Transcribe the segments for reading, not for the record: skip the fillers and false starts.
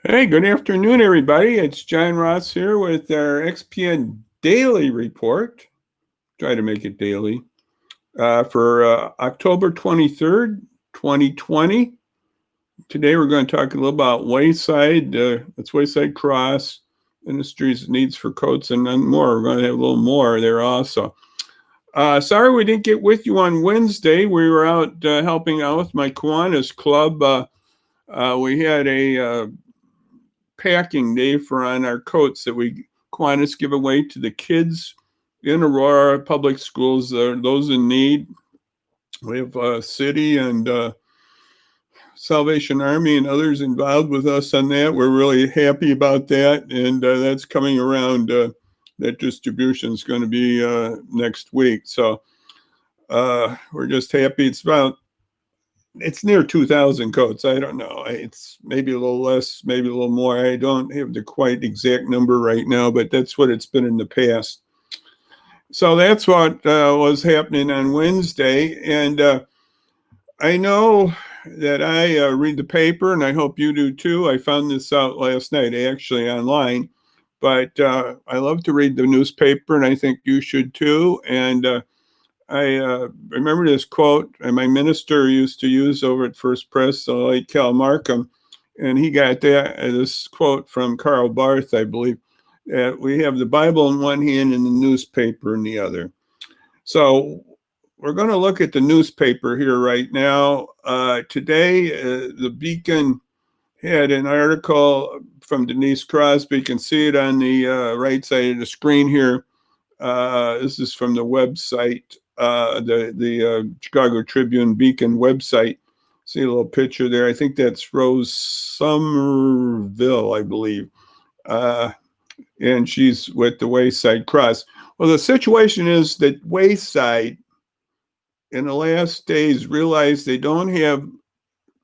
Hey, good afternoon, everybody. It's John Ross here with our XPian Daily Report. Try to make it daily for October 23rd, 2020. Today we're going to talk a little about Wayside. It's Wayside Cross Industries needs for coats and then more. We're going to have a little more there also. Sorry we didn't get with you on Wednesday. We were out helping out with my Kiwanis Club. We had a packing day for on our coats that we Kiwanis give away to the kids in Aurora public schools, those in need. We have city and Salvation Army and others involved with us on that. We're really happy about that, and that's coming around. That distribution is going to be next week, so we're just happy. It's near 2,000 coats. I don't know. It's maybe a little less, maybe a little more. I don't have the quite exact number right now, but that's what it's been in the past. So that's what was happening on Wednesday. And I know that I read the paper, and I hope you do too. I found this out last night, actually, online. But I love to read the newspaper, and I think you should too. And I remember this quote, and my minister used to use over at First Press, the late Cal Markham, and he got this quote from Karl Barth, I believe, that we have the Bible in one hand and the newspaper in the other. So we're going to look at the newspaper here right now. Today, the Beacon had an article from Denise Crosby. You can see it on the right side of the screen here. This is from the website, the Chicago Tribune Beacon website. See a little picture there. I think that's Rose Somerville, I believe. And she's with the Wayside Cross. Well, the situation is that Wayside, in the last days, realized they don't have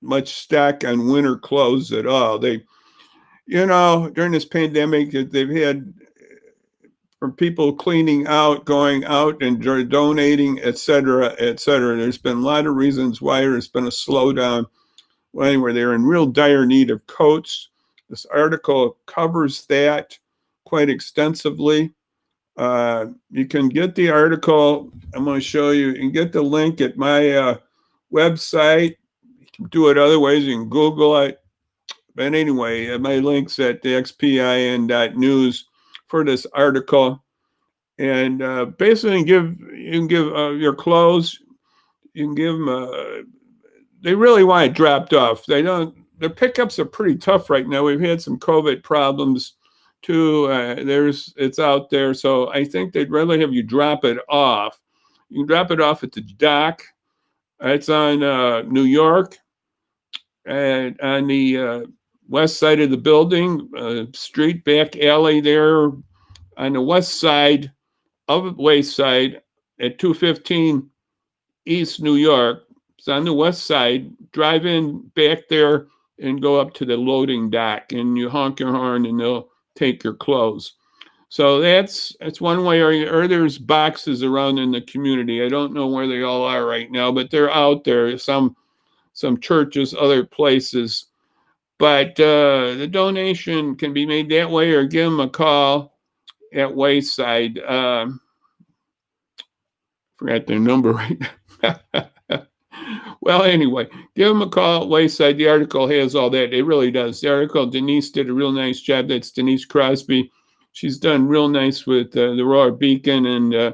much stock on winter clothes at all. During this pandemic, they've had from people cleaning out, going out and donating, et cetera, et cetera. There's been a lot of reasons why there's been a slowdown. Well, anyway, they're in real dire need of coats. This article covers that quite extensively. You can get the article. I'm going to show you. You can get the link at my website. You can do it other ways. You can Google it. But anyway, my link's at the xpin.news for this article. And basically, you can give your clothes. You can give them. They really want it dropped off. They don't. Their pickups are pretty tough right now. We've had some COVID problems too. It's out there, so I think they'd rather have you drop it off. You can drop it off at the dock. It's on New York, and on the west side of the building, street back alley there on the west side of Wayside at 215 East New York. It's on the west side. Drive in back there and go up to the loading dock, and you honk your horn, and they'll take your clothes. So that's one way. Or there's boxes around in the community. I don't know where they all are right now, but they're out there. Some churches, other places. But the donation can be made that way, or give them a call at Wayside. Forgot their number right now. Well, anyway, give them a call at Wayside. The article has all that. It really does. The article, Denise did a real nice job. That's Denise Crosby. She's done real nice with the Aurora Beacon, and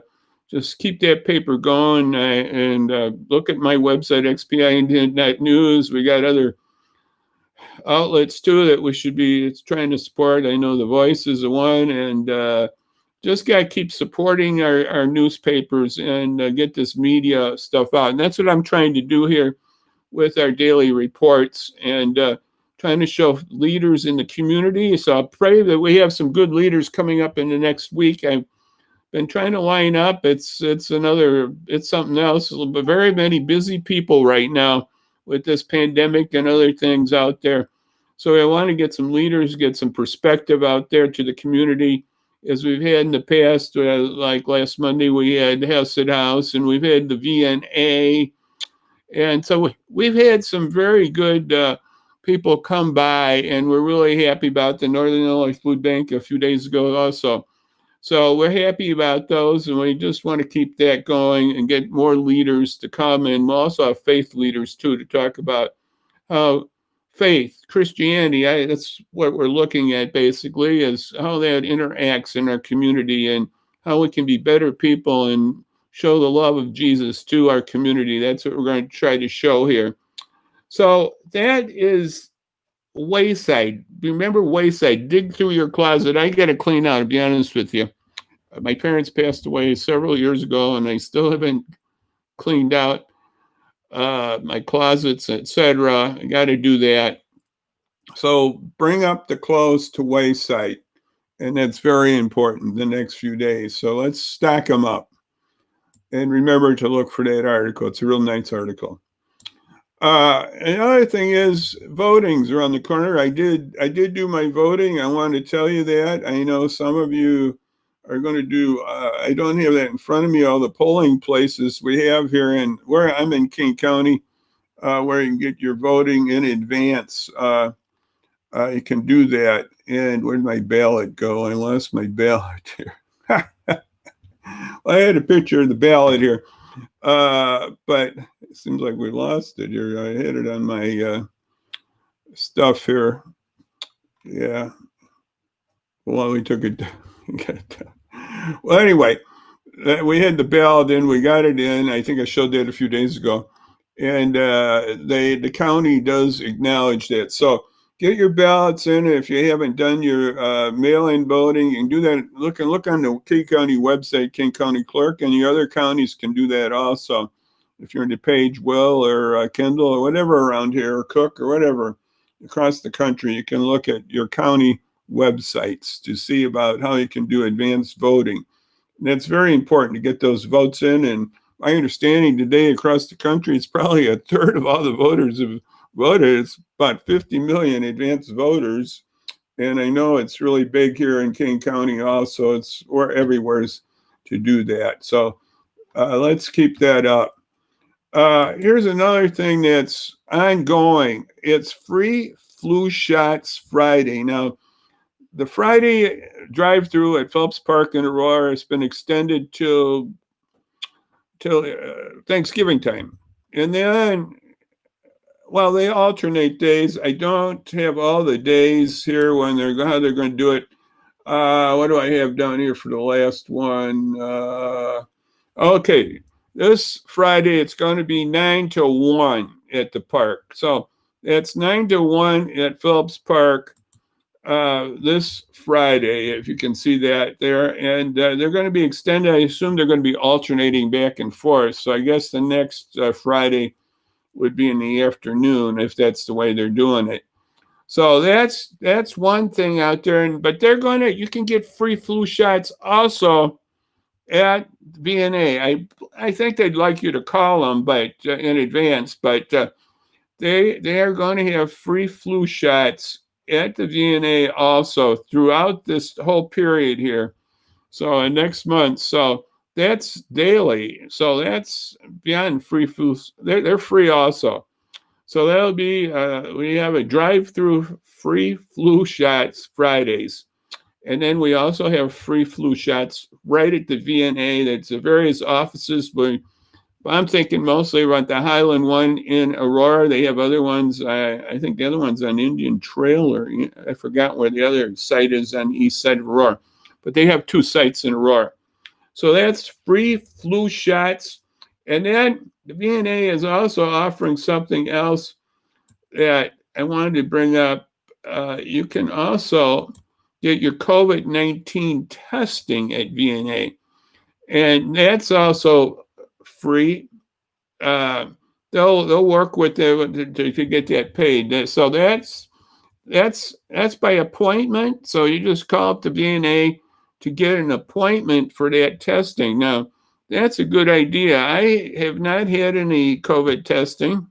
just keep that paper going. And look at my website, XPian.news. We got other outlets too that we should be trying to support. I know The Voice is the one, and just got to keep supporting our newspapers and get this media stuff out. And that's what I'm trying to do here with our daily reports, and trying to show leaders in the community. So I pray that we have some good leaders coming up in the next week. I've been trying to line up. It's something else. But very many busy people right now with this pandemic and other things out there. So I want to get some leaders, get some perspective out there to the community, as we've had in the past. Like last Monday, we had Hesed House, and we've had the VNA. And so we've had some very good people come by, and we're really happy about the Northern Illinois Food Bank a few days ago also. So we're happy about those, and we just want to keep that going and get more leaders to come. And we'll also have faith leaders too to talk about how faith, Christianity, that's what we're looking at basically, is how that interacts in our community and how we can be better people and show the love of Jesus to our community. That's what we're going to try to show here. So that is Wayside. Remember Wayside? Dig through your closet. I got to clean out, to be honest with you. My parents passed away several years ago, and I still haven't cleaned out my closets, etc. I got to do that. So bring up the clothes to Wayside, and that's very important the next few days. So let's stack them up. And remember to look for that article. It's a real nice article. Another thing is voting's around the corner. I did do my voting. I want to tell you that. I know some of you are going to do, I don't have that in front of me, all the polling places we have here in where I'm in King County, where you can get your voting in advance. You can do that. And where'd my ballot go? I lost my ballot here. I had a picture of the ballot here. But it seems like we lost it here. I had it on my stuff here. Yeah. Well, we took it. Well, anyway, we had the ballot in. We got it in. I think I showed that a few days ago. And the county does acknowledge that. So get your ballots in. If you haven't done your mail-in voting, you can do that. Look on the King County website, King County Clerk, and the other counties can do that also. If you're in DePage, Will, or Kendall, or whatever around here, or Cook, or whatever, across the country, you can look at your county websites to see about how you can do advanced voting. And that's very important to get those votes in. And my understanding today across the country, it's probably a third of all the voters have voted. It's about 50 million advanced voters. And I know it's really big here in King County also. We're everywhere's to do that. So let's keep that up. Here's another thing that's ongoing. It's Free Flu Shots Friday. Now, the Friday drive-through at Phelps Park in Aurora has been extended till Thanksgiving time. And then, well, they alternate days. I don't have all the days here when how they're going to do it. What do I have down here for the last one? Okay, this Friday it's going to be 9 to 1 at the park. So that's 9 to 1 at Phelps Park this Friday, if you can see that there. And they're going to be extended. I assume they're going to be alternating back and forth. So I guess the next Friday would be in the afternoon if that's the way they're doing it. So that's one thing out there. But you can get free flu shots also at VNA. I think they'd like you to call them, but in advance. But they are going to have free flu shots at the VNA also throughout this whole period here. So next month. So that's daily. So that's beyond free flu. They're free also. So that'll be we have a drive-through free flu shots Fridays. And then we also have free flu shots right at the VNA. That's the various offices. But I'm thinking mostly about the Highland one in Aurora. They have other ones. I think the other one's on Indian Trail, or I forgot where the other site is on the east side of Aurora. But they have two sites in Aurora. So that's free flu shots. And then the VNA is also offering something else that I wanted to bring up. You can also get your COVID-19 testing at VNA, and that's also free. They'll work with to get that paid. So that's by appointment. So you just call up the VNA to get an appointment for that testing. Now, that's a good idea. I have not had any COVID testing,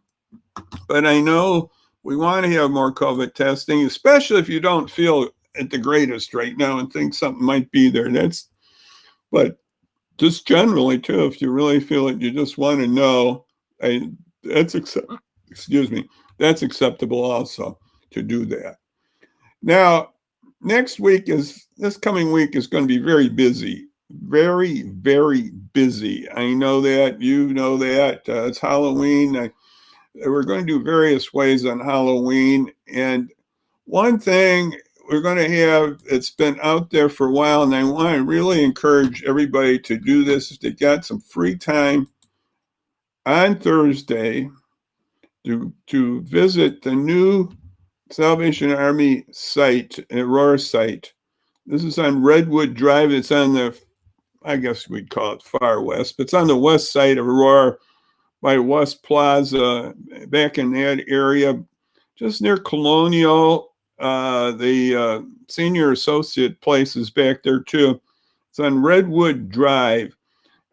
but I know we want to have more COVID testing, especially if you don't feel at the greatest right now and think something might be there. But just generally too, if you really feel it, you just want to know. That's acceptable also. to do that. Now, this coming week is going to be very busy. Very, very busy. I know that. You know that. It's Halloween. We're going to do various ways on Halloween. And one thing we're going to have, it's been out there for a while, and I want to really encourage everybody to do this if they got some free time on Thursday to visit the new Salvation Army site, Aurora site. This is on Redwood Drive. It's on the, I guess we'd call it far west, but it's on the west side of Aurora by West Plaza, back in that area, just near Colonial. The senior associate place is back there too. It's on Redwood Drive.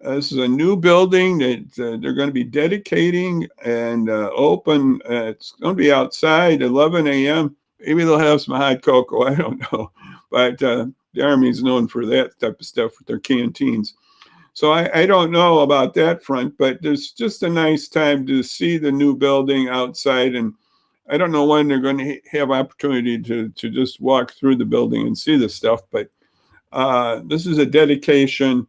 This is a new building that they're going to be dedicating and open. It's going to be outside 11 a.m. Maybe they'll have some hot cocoa. I don't know. But the Army's known for that type of stuff with their canteens. So I don't know about that front, but there's just a nice time to see the new building outside. And I don't know when they're going to have opportunity to just walk through the building and see the stuff. But this is a dedication.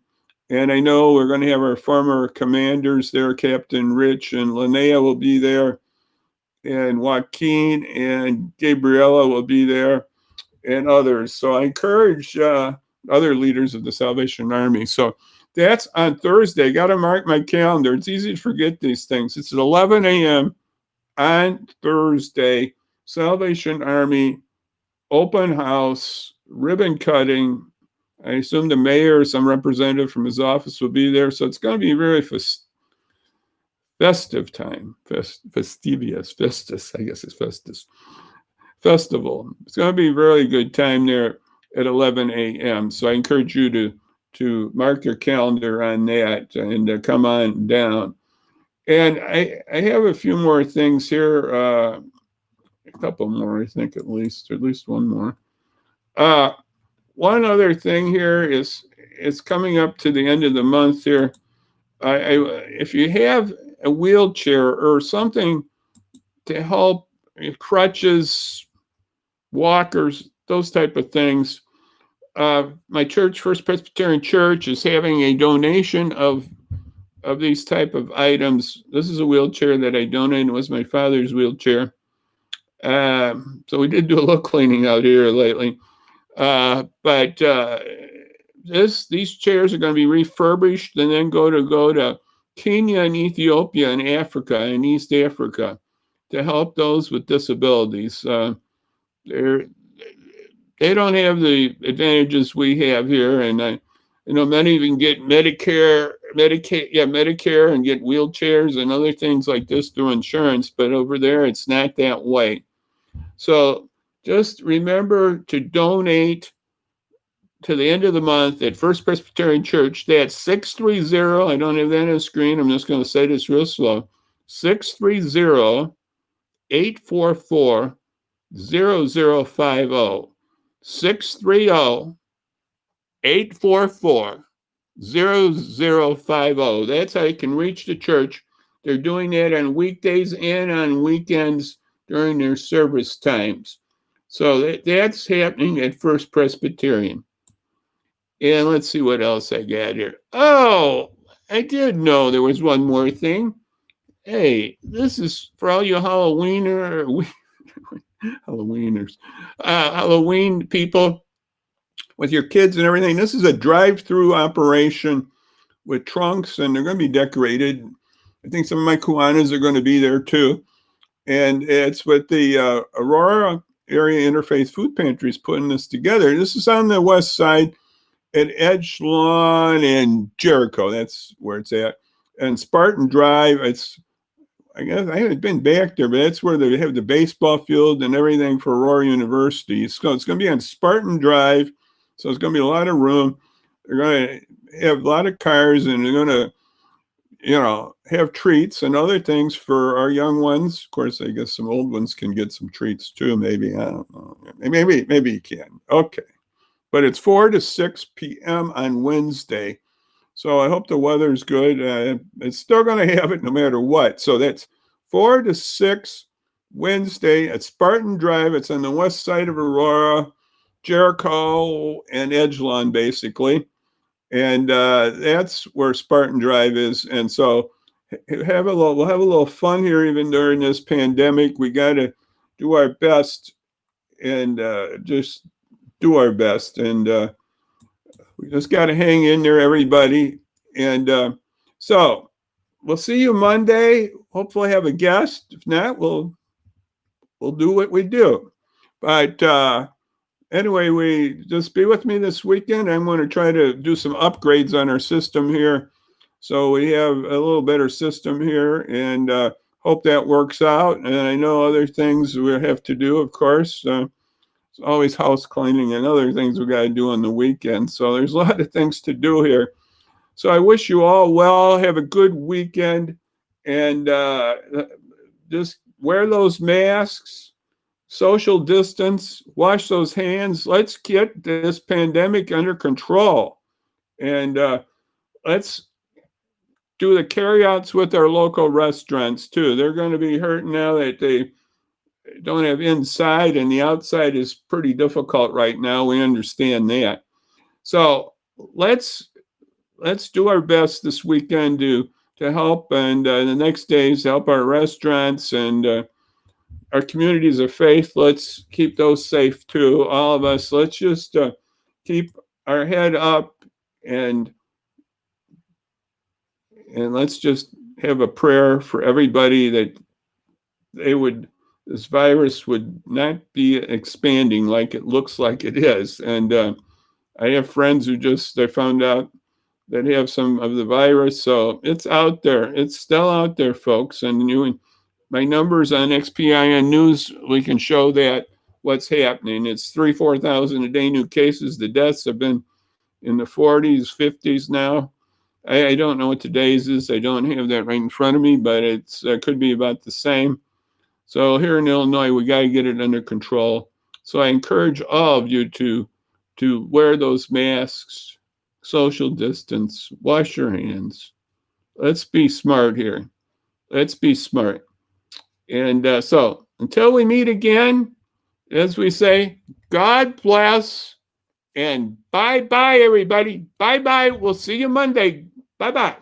And I know we're going to have our former commanders there. Captain Rich and Linnea will be there. And Joaquin and Gabriella will be there. And others. So I encourage other leaders of the Salvation Army. So that's on Thursday. Got to mark my calendar. It's easy to forget these things. It's at 11 a.m. on Thursday. Salvation Army, open house, ribbon cutting. I assume the mayor or some representative from his office will be there. So it's going to be a very festive time. Festivus, festus, I guess it's festus. Festival. It's going to be a really good time there at 11 a.m. So I encourage you to mark your calendar on that and come on down. And I have a few more things here, a couple more, I think, at least one more. One other thing here is it's coming up to the end of the month here. If you have a wheelchair or something to help, crutches, walkers, those type of things. My church, First Presbyterian Church, is having a donation of these type of items. This is a wheelchair that I donated. It was my father's wheelchair. So we did do a little cleaning out here lately. But these chairs are going to be refurbished and then go to Kenya and Ethiopia and Africa and East Africa to help those with disabilities. They don't have the advantages we have here, and many even get Medicare, and get wheelchairs and other things like this through insurance. But over there, it's not that way. So just remember to donate to the end of the month at First Presbyterian Church. That's 630. I don't have that on the screen. I'm just going to say this real slow. 630-844-0050. 630-844-0050. That's how you can reach the church. They're doing that on weekdays and on weekends during their service times. So that's happening at First Presbyterian. And let's see what else I got here. Oh, I did know there was one more thing. Hey, this is for all you Halloweeners, Halloween people with your kids and everything. This is a drive-through operation with trunks, and they're going to be decorated. I think some of my Kiwanis are going to be there too. And it's with the Aurora Area Interfaith Food Pantries putting this together. This is on the west side at Edgelawn and Jericho. That's where it's at. And Spartan Drive, I guess I haven't been back there, but that's where they have the baseball field and everything for Aurora University. So it's going to be on Spartan Drive. So it's going to be a lot of room. They're going to have a lot of cars, and they're going to, have treats and other things for our young ones. Of course, I guess some old ones can get some treats too. Maybe, I don't know. Maybe you can. Okay. But it's 4 to 6 p.m. on Wednesday. So I hope the weather's good. It's still going to have it no matter what. So that's 4 to 6 Wednesday at Spartan Drive. It's on the west side of Aurora, Jericho, and Edgelon, basically. And that's where Spartan Drive is. And so we'll have a little fun here, even during this pandemic. We got to do our best and just do our best. And we just got to hang in there, everybody. And so we'll see you Monday. Hopefully, have a guest. If not, we'll do what we do. But anyway, we just be with me this weekend. I'm going to try to do some upgrades on our system here, so we have a little better system here, and hope that works out. And I know other things we have to do, of course. It's always house cleaning and other things we got to do on the weekend. So there's a lot of things to do here. So I wish you all well. Have a good weekend, and just wear those masks, social distance, wash those hands. Let's get this pandemic under control, and let's do the carryouts with our local restaurants too. They're going to be hurting now that they don't have inside, and the outside is pretty difficult right now. We understand that. So let's do our best this weekend to help, and the next days help our restaurants and our communities of faith. Let's keep those safe too. All of us. Let's just keep our head up, and let's just have a prayer for everybody that this virus would not be expanding like it looks like it is. And I have friends who they found out that have some of the virus. So it's out there. It's still out there, folks. And my numbers on XPian News, we can show that what's happening. It's 4,000 a day new cases. The deaths have been in the 40s, 50s now. I don't know what today's is. I don't have that right in front of me, but it could be about the same. So here in Illinois, we got to get it under control. So I encourage all of you to wear those masks, social distance, wash your hands. Let's be smart here. Let's be smart. And so until we meet again, as we say, God bless and bye-bye, everybody. Bye-bye. We'll see you Monday. Bye-bye.